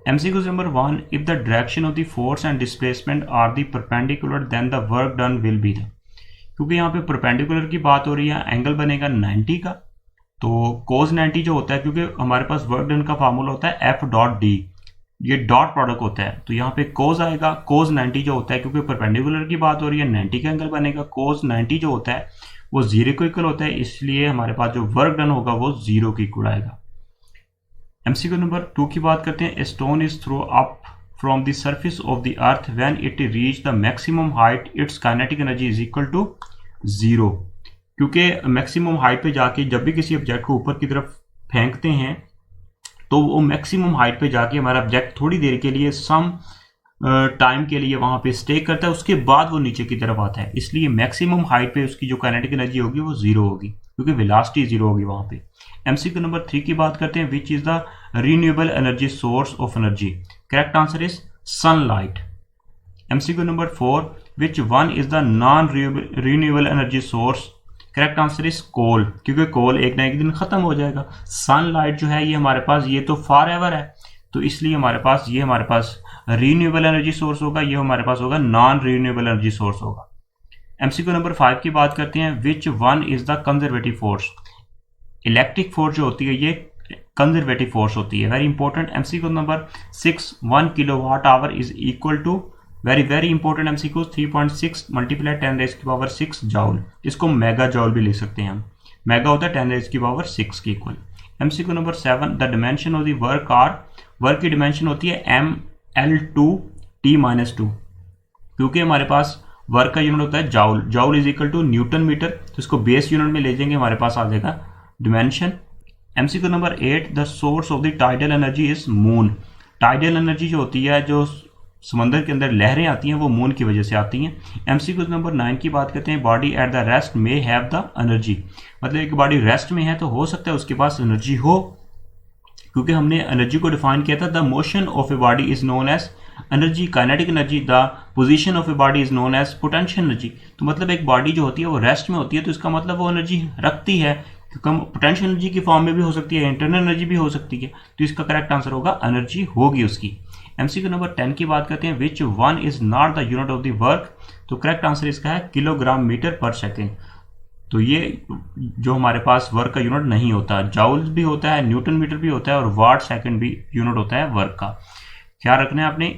MCQ number 1, if the direction of the force and displacement are the perpendicular then the work done will be the, क्योंकि यहाँ पे perpendicular की बात हो रही है, एंगल बनेगा 90 का, तो कोस 90 जो होता है, क्योंकि हमारे पास वर्क डन का फार्मूला होता है एफ डॉट डी, ये डॉट प्रोडक्ट होता है, तो यहाँ पे कोस आएगा, कोस 90 जो होता है, क्योंकि परपेंडिकुलर की बात हो रही है 90 का एंगल बनेगा, कोस 90 जो होता है वो 0 को इक्वल होता है, इसलिए हमारे पास जो वर्क डन होगा वो 0 के इक्वल आएगा। MCQ नंबर 2 की बात करते हैं। Stone is throw up from the surface of the earth when it reach the maximum height its kinetic energy is equal to 0, क्योंकि मैक्सिमम हाइट पे जाके जब भी किसी ऑब्जेक्ट को ऊपर की तरफ फेंकते हैं तो वो मैक्सिमम हाइट पे जाके हमारा ऑब्जेक्ट थोड़ी देर के लिए सम टाइम के लिए वहां पे स्टे करता है, उसके बाद वो नीचे की तरफ आता है, इसलिए मैक्सिमम हाइट पे उसकी जो काइनेटिक एनर्जी होगी वो 0 होगी, क्योंकि वेलोसिटी 0 होगी वहां पे। MCQ नंबर 3 की बात करते हैं। Which is the renewable energy source of energy? Correct answer is sunlight. MCQ number 4, which one is the non renewable energy source? Correct answer is coal, क्योंकि कोल एक ना एक दिन खत्म हो जाएगा। सनलाइट जो है ये हमारे पास ये तो फॉर एवर है, तो इसलिए हमारे पास रिन्यूएबल एनर्जी सोर्स होगा, ये हमारे पास होगा नॉन रिन्यूएबल एनर्जी सोर्स होगा। MCQ नंबर 5 की बात करते हैं। Which one is the conservative force? Electric force जो होती है ये कंजर्वेटिव फोर्स होती है, very important. MCQ number 6, 1 kilowatt hour is equal to, very important MCQ, 3.6 multiply 10⁻⁶ joule, इसको मेगा जॉल भी ले सकते हैं हम, मेगा होता है 10⁻⁶ के equal. MCQ number 7, the dimension of the work की डिमेंशन होती है ML2T-2, क्योंकि हमारे पास वर्क का यूनिट होता है joule is equal to newton metre, तो इसको बेस यूनिट में ले जाएंगे, हमारे पास आ जाएगा dimension. MCQ number 8, the source of the tidal energy is moon. Tidal energy जो होती है, जो समंदर के अंदर लहरें आती हैं, वो मून की वजह से आती हैं। MCQ नंबर 9 की बात करते हैं। Body at the rest may have the energy, मतलब एक बॉडी रेस्ट में है तो हो सकता है उसके पास एनर्जी हो, क्योंकि हमने एनर्जी को डिफाइन किया था, the motion of a body is known as energy, kinetic energy, the position of a body is known as potential energy. तो मतलब एक बॉडी जो होती है वो रेस्ट में होती है, तो इसका मतलब वो एनर्जी रखती है, क्योंकि पोटेंशियल एनर्जी की फॉर्म में भी हो सकती है, इंटरनल एनर्जी भी हो सकती है, तो इसका करेक्ट आंसर होगा एनर्जी होगी उसकी। MCQ नंबर 10 की बात करते हैं। Which one is not the unit of the work? तो करेक्ट आंसर इसका है किलोग्राम मीटर पर सेकेंड, तो ये जो हमारे पास वर्क का यूनिट नहीं होता, जॉल भी होता है, न्यूटन मीटर भी होता है, और वाट सेकंड भी यूनिट होता है वर्क का, ख्याल रखना है आपने।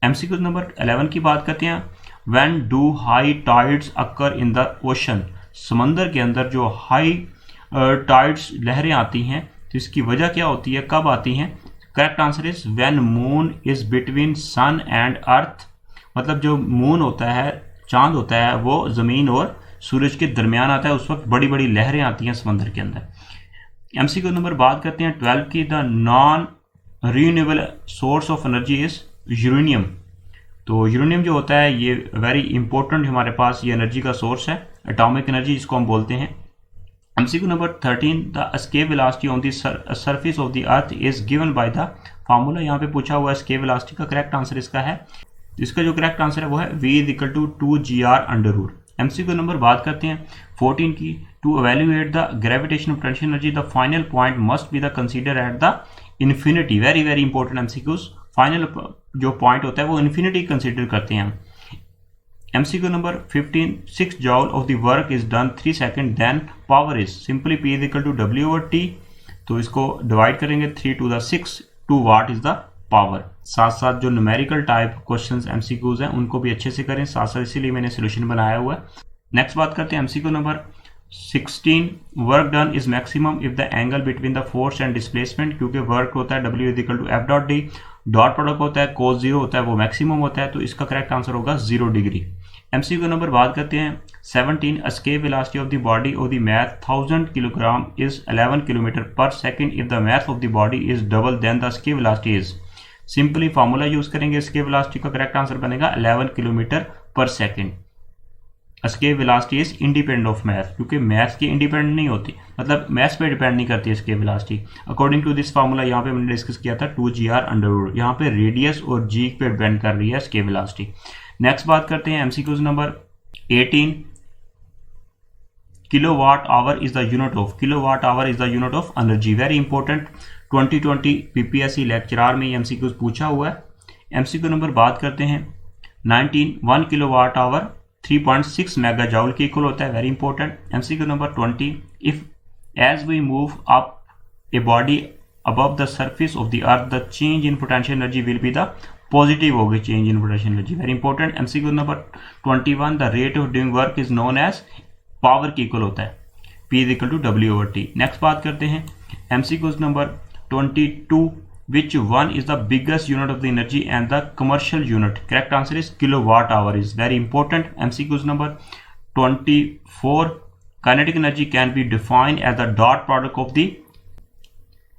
MCQ नंबर 11 की बात करते हैं। When do high tides occur in the ocean? समंदर के अंदर जो हाई टाइड्स लहरें आती हैं, तो इसकी वजह क्या होती है, कब आती हैं? Correct answer is when moon is between sun and earth, मतलब जो मून होता है, चांद होता है, वो जमीन और सूरज के दरमियान आता है, उस वक्त बड़ी बड़ी लहरें आती हैं समंदर के अंदर। MCQ नंबर बात करते हैं 12 की। The non renewable source of energy is uranium. तो यूरेनियम जो होता है ये वेरी इंपॉर्टेंट हमारे पास ये एनर्जी का सोर्स है, एटॉमिक एनर्जी जिसको हम बोलते हैं। MCQ number 13, the escape velocity on the surface of the earth is given by the formula. यहाँ पे पूछा हुआ एस्केप वेलोसिटी का, करेक्ट आंसर इसका है, इसका जो करेक्ट आंसर है वो है V is equal to 2GR√। MCQ number बात करते हैं 14 की। To evaluate the gravitational potential energy the final point must be the consider at the infinity, very important MCQs, final जो पॉइंट होता है वो इन्फिनिटी कंसीडर करते हैं हम। MCQ number 15, 6 joule of the work is done 3 second, then power is simply P is equal to W/T, तो इसको divide करेंगे 3 to the 6, 2 what is the power. साथ साथ जो न्यूमेरिकल टाइप क्वेश्चंस MCQs हैं उनको भी अच्छे से करें साथ साथ, इसीलिए मैंने सोल्यूशन बनाया हुआ है। नेक्स्ट बात करते हैं MCQ number 16, work done is maximum if the angle between the force and displacement, क्योंकि वर्क होता है W is equal to F.D, dot product होता है, कोस 0 होता है, वो मैक्सिमम होता है, तो इसका करेक्ट आंसर होगा 0 डिग्री। MCQ नंबर बात करते हैं 17, escape velocity of the body of the mass 1000 kilogram is 11 kilometre per second if the mass of the body is double then the escape velocity is, simply formula use करेंगे, escape velocity का correct answer बनेगा 11 kilometre per second. Escape velocity is independent of mass, क्योंकि mass की independent नहीं होती, मतलब mass पे depend नहीं करती escape velocity. According to this formula यहाँ पे मैंने डिस्कस किया था 2GR√, यहाँ पे रेडियस और जी पे डिपेंड कर रही है एस्केप वेलोसिटी। नेक्स्ट बात करते हैं MCQs number 18, kilowatt hour is the unit of, kilowatt hour is the unit of energy, very important 2020 PPSC lecturer में ये एमसीक्यूज पूछा हुआ है। एमसीक्यू नंबर बात करते हैं 1 किलोवाट आवर 3.6 मेगा जूल के इक्वल होता है, very important. MCQ number 20, if as we move up a body above the surface of the earth, the change in potential energy will be the positive होगी change in potential energy, very important। MCQ number 21, the rate of doing work is known as power की equal होता है, P is equal to W/T। Next बात करते हैं MCQ number 22, which one is the biggest unit of the energy and the commercial unit? Correct answer is kilowatt hour, is very important। MCQ number 24, kinetic energy can be defined as the dot product of the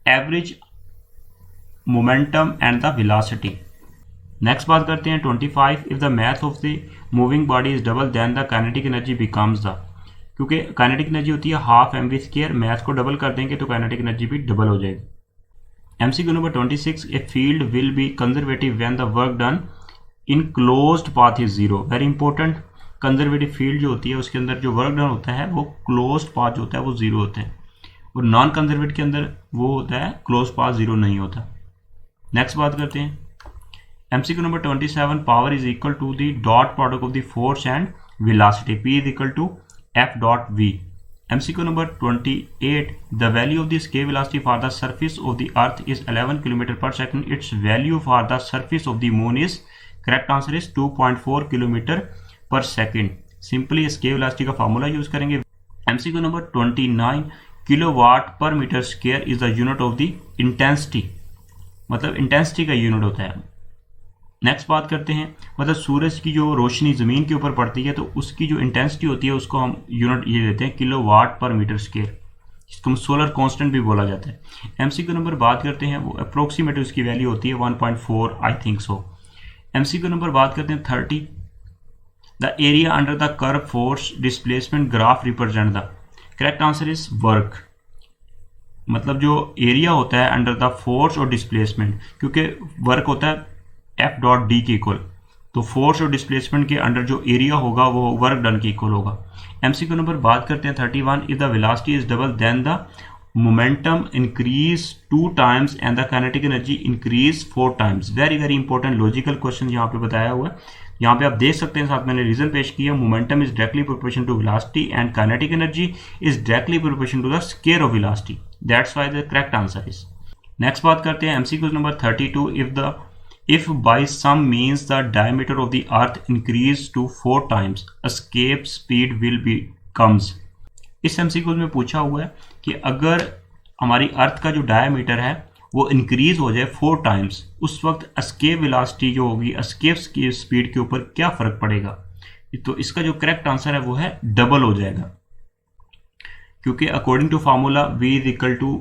average momentum and the velocity. Next बात करते हैं 25, if the mass of the moving body is double then the kinetic energy becomes the, क्योंकि kinetic energy होती है half mv², मास को double कर देंगे तो काइनेटिक एनर्जी भी डबल हो जाएगी। MCQ number 26, a field will be conservative when the work done in closed path is zero, very important. Conservative field जो होती है उसके अंदर जो वर्क डन होता है वो क्लोज्ड पाथ जो होता है वो जीरो होता है, और नॉन कंजर्वेटिव के अंदर वो होता है क्लोज पाथ जीरो नहीं होता। नेक्स्ट बात करते हैं MCQ number 27, power is equal to the dot product of the force and velocity, P is equal to F.V। एमसीक्यू number 28, the value of the escape velocity for the surface of the earth is 11 kilometre per second, its value for the surface of the moon is, correct answer is 2.4 kilometre per second. Simply escape velocity का formula use करेंगे। एमसीक्यू number 29, kilowatt per metre square is the unit of the intensity, मतलब intensity का unit होता है। Next बात करते हैं, मतलब सूरज की जो रोशनी ज़मीन के ऊपर पड़ती है तो उसकी जो इंटेंसिटी होती है उसको हम यूनिट ये लेते हैं किलोवाट पर मीटर स्क्वायर, जिसको हम सोलर कांस्टेंट भी बोला जाता है। एमसीक्यू नंबर बात करते हैं, वो अप्रोक्सीमेट उसकी वैल्यू होती है 1.4 I think so. MCQ number बात करते हैं 30, the area under the curve force displacement graph represent the, correct answer is work, मतलब जो एरिया होता है अंडर द फोर्स और डिस्प्लेसमेंट, क्योंकि वर्क होता है F.D के इक्वल, तो फोर्स और डिस्प्लेसमेंट के अंडर जो एरिया होगा वो वर्क डन के इक्वल होगा। एमसीक्यू नंबर बात करते हैं 31, if the velocity is double then the momentum increase 2 times and the kinetic energy increase 4 times, very very important logical question यहाँ पे बताया हुआ है। यहाँ पे आप देख सकते हैं, साथ मैंने रीजन पेश किया, momentum is directly proportional to velocity and kinetic energy is directly proportional to the square of velocity, that's why the correct answer is. Next बात करते हैं MCQ number 32, if by some means the diameter of the earth increase to 4 times, escape speed will be comes। इस MCQ में पूछा हुआ है कि अगर हमारी अर्थ का जो डायमीटर है वो इंक्रीज हो जाए 4 टाइम्स, उस वक्त एस्केप वेलोसिटी जो होगी, एस्केप की स्पीड के ऊपर क्या फर्क पड़ेगा, तो इसका जो करेक्ट आंसर है वो है डबल हो जाएगा, क्योंकि according to formula V is equal to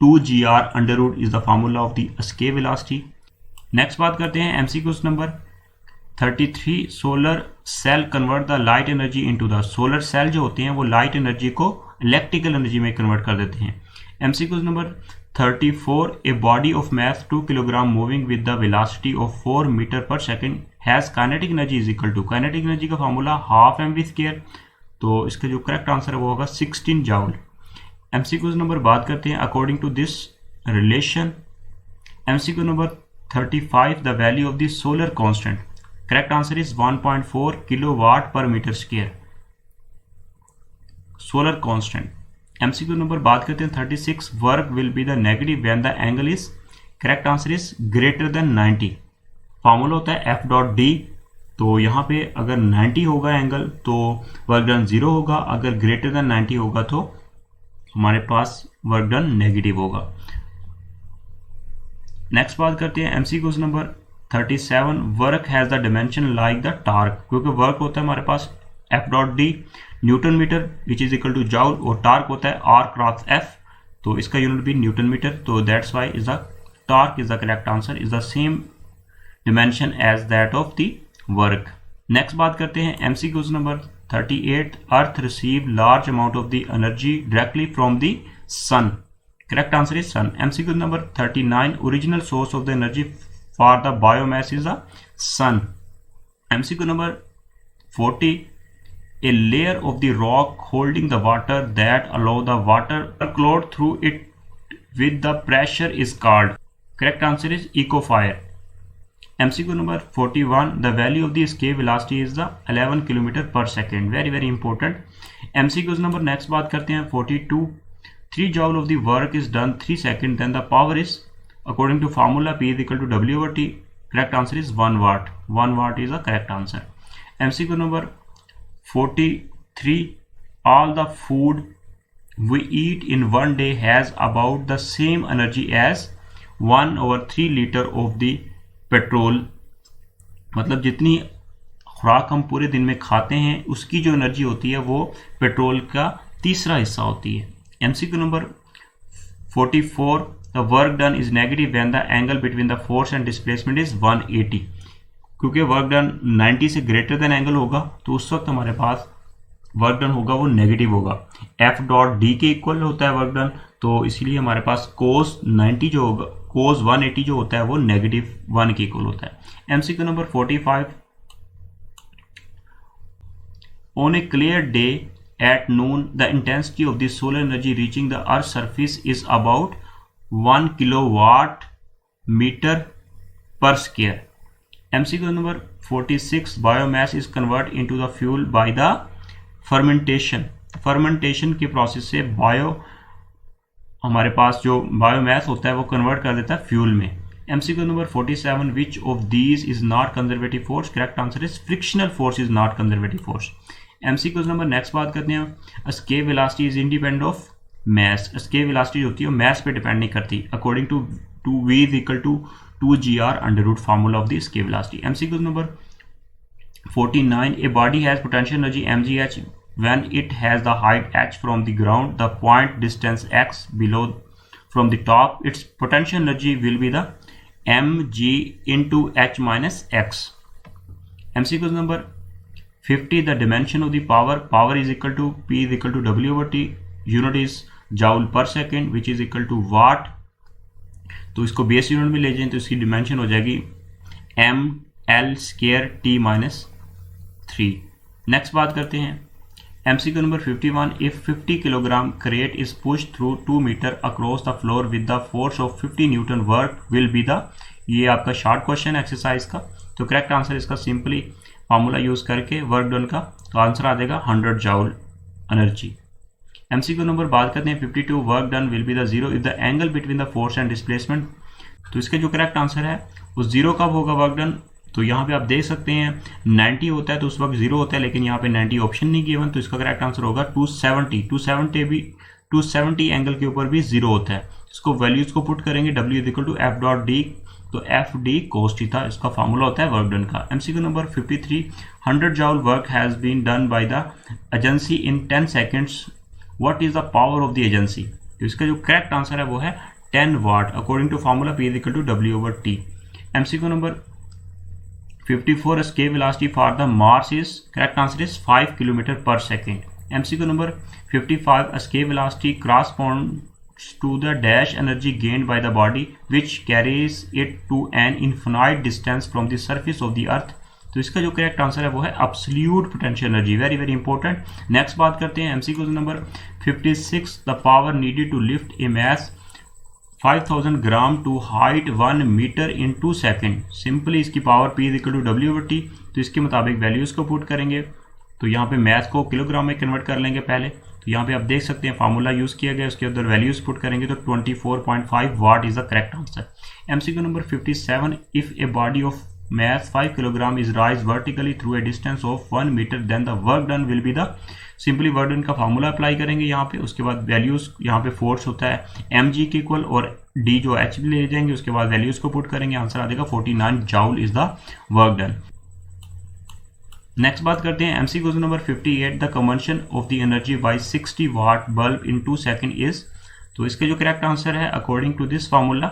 2gr under root is the formula of the escape velocity. Next बात करते हैं MCQ number 33, solar cell convert the light energy into the, solar cell जो होते हैं वो लाइट एनर्जी को electrical energy में convert कर देते हैं। MCQ number 34, a body of mass 2 kilogram moving with the velocity of 4 meter per second has kinetic energy is equal to, kinetic energy का फॉर्मूला हाफ mv², तो इसका जो correct answer है वो होगा 16 जूल। एमसीक्यू नंबर बात करते हैं अकॉर्डिंग टू दिस रिलेशन। एमसीक्यू number 35, the value of the solar constant, correct answer is 1.4 kilowatt per metre square, solar constant. एमसीक्यू नंबर बात करते हैं 36, work will be the negative when the angle is, correct answer is greater than 90, formula होता है F.D, तो यहाँ पे अगर 90 होगा एंगल तो वर्क डन 0 होगा, अगर ग्रेटर देन 90 होगा तो हमारे पास वर्क डन नेगेटिव होगा। नेक्स्ट बात करते हैं MCQ number 37, work has the dimension like the torque, क्योंकि वर्क होता है हमारे पास F.D newton metre which is equal to joule, और टार्क होता है R क्रॉस F, तो इसका यूनिट भी न्यूटन मीटर, तो that's why is the torque is the correct answer, is the same dimension as that of the work. Next बात करते हैं MCQ number 38, Earth receive large amount of the energy directly from the sun, correct answer is sun. MCQ number 39, original source of the energy for the biomass is the sun. MCQ number 40, a layer of the rock holding the water that allow the water to flow through it with the pressure is called? Correct answer is Ecofire. MCQ number 41, the value of the escape velocity is the 11 km per second. Very very important. MCQs number next बात करते हैं 42, 3 joule of the work is done 3 seconds, then the power is according to formula P is equal to W over T. Correct answer is 1 watt. 1 watt is the correct answer. MCQ number 43, all the food we eat in one day has about the same energy as 1/3 liter of the petrol. मतलब जितनी खुराक हम पूरे दिन में खाते हैं उसकी जो एनर्जी होती है वो पेट्रोल का तीसरा हिस्सा होती है. MCQ number 44, the work done is negative when the angle between the force and displacement is 180. क्योंकि वर्क डन 90 से ग्रेटर देन एंगल होगा तो उस वक्त हमारे पास वर्क डन होगा वो नेगेटिव होगा. एफ डॉट डी के इक्वल होता है वर्क डन, तो इसलिए हमारे पास कोस 90 जो होगा, कोस 180 जो होता है वो नेगेटिव 1 के इक्वल होता है. MCQ number 45, on a clear day at noon the intensity of the solar energy reaching the earth surface is about 1 kilowatt metre per square. MCQ number 46, biomass is convert into the fuel by the fermentation. Fermentation के process से हमारे पास जो biomass होता है वो convert कर देता है फ्यूल में. MCQ number 47, which of these is not conservative force. Correct answer is frictional force is not conservative force. MCQ number next बात करते हैं, escape velocity is independent of mass. Escape velocity होती है mass पे depend नहीं करती. According to V is equal to 2GR under root formula of the escape velocity. MCQ number 49, a body has potential energy mgh when it has the height h from the ground, the point distance x below from the top, its potential energy will be the mg into h minus x. MCQ number 50, the dimension of the power is equal to P is equal to W over T, unit is joule per second which is equal to watt. तो इसको base unit में ले जाएं तो इसकी dimension हो जाएगी ml square t minus 3. Next बात करते हैं MCQ number 51, if 50 kilogram crate is pushed through 2 meter across the floor with the force of 50 Newton, work will be the. ये आपका शॉर्ट क्वेश्चन एक्सरसाइज का. तो करेक्ट आंसर इसका simply formula use करके work done का तो answer आ जाएगा 100 जूल एनर्जी. MCQ नंबर बात करते हैं 52, work done will be the zero if the angle between the force and displacement. तो इसका जो करेक्ट आंसर है वो जीरो कब होगा वर्क डन. तो यहाँ पे आप देख सकते हैं 90 होता है तो उस वक्त जीरो होता है, लेकिन यहाँ पे 90 ऑप्शन नहीं गिवन, तो इसका करेक्ट आंसर होगा 270 एंगल के ऊपर भी जीरो होता है. इसको वैल्यूज को पुट करेंगे, W is equal to F dot D, तो एफ डी कोस थीटा इसका फार्मूला होता है वर्क डन का. MCQ number 53, 100 joule work has been done by the agency in 10 seconds, what is the power of the agency. तो इसका जो correct answer है वो है 10 watt according to formula P is equal to W over T. MCQ number 54, escape velocity for the Mars is, correct answer is 5 km per second. MCQ number 55, escape velocity corresponds to the dash energy gained by the body which carries it to an infinite distance from the surface of the earth. तो इसका जो correct answer है वो है absolute potential energy. Very very important. Next बात करते हैं MCQ number 56, the power needed to lift a mass 5000 gram to height 1 metre in 2 second. Simply इसकी power P is equal to W over T, तो इसके मुताबिक values को put करेंगे. तो यहाँ पे मैथ को किलोग्राम में कन्वर्ट कर लेंगे पहले. तो यहाँ पे आप देख सकते हैं फार्मूला यूज किया गया, उसके अंदर वैल्यूज पुट करेंगे तो 24.5 what is the correct answer. MCQ number 57, if A body of mass 5 kilogram is rise vertically through a distance of 1 meter, then the work done will be the. Simply work done का formula apply करेंगे यहाँ पे. उसके बाद values यहाँ पे force होता है mg के इक्वल और d जो h भी ले जाएंगे. उसके बाद वैल्यूज को पुट करेंगे, आंसर आ जाएगा 49 joule is the work done. Next बात करते हैं MCQ number 58, the conversion of the energy by 60 watt bulb in 2 second is. तो इसके जो करेक्ट आंसर है according to this formula,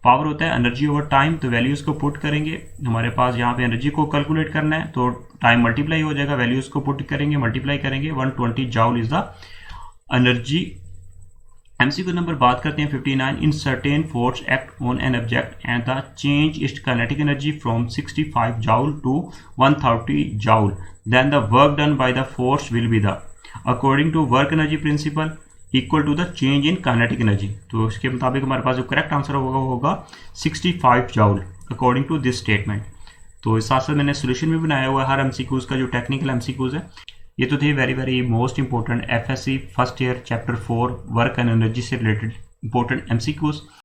power होता है एनर्जी ओवर टाइम. तो वैल्यूज को पुट करेंगे, हमारे पास यहाँ पे एनर्जी को कैलकुलेट करना है तो टाइम मल्टीप्लाई हो जाएगा, वैल्यूज को पुट करेंगे मल्टीप्लाई करेंगे, 120 joule is the energy. MCQ number बात करते हैं 59, in certain force act on an object and the change its kinetic energy from 65 joule to 130 joule, then the work done by the force will be the. According to work energy principle equal to the change in kinetic energy. तो इसके मुताबिक हमारे पास जो correct answer होगा 65 joule according to this statement. तो इस साथ साथ मैंने सोल्यूशन भी बनाया हुआ है हर एमसीक्यूज का, जो टेक्निकल एमसीक्यूज है। ये तो थे very most important FSc first year chapter 4 work and energy से रिलेटेड इंपॉर्टेंट एमसीक्यूज।